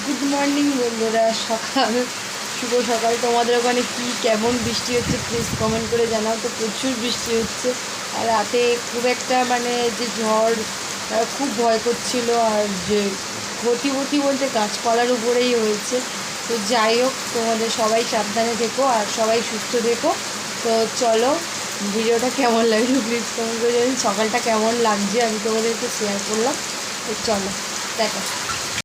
Good morning বন্ধুরা, সকাল শুভ সকাল। তোমাদের ওখানে কি কেমন বৃষ্টি হচ্ছে প্লিজ কমেন্ট করে জানাও। তো প্রচুর বৃষ্টি হচ্ছে, আর রাতে খুব একটা মানে যে ঝড়, খুব ভয় করছিল। আর যে ক্ষতি বলতে গাছপালার উপরেই হয়েছে। তো যাই হোক, তোমাদের সবাই সাবধানে থেকো আর সবাই সুস্থ থেকো। তো চলো, ভিডিওটা কেমন লাগলো প্লিজ কমেন্ট করে জানি। সকালটা কেমন লাগছে আমি তোমাদেরকে শেয়ার করলাম। তো চলো, দেখো।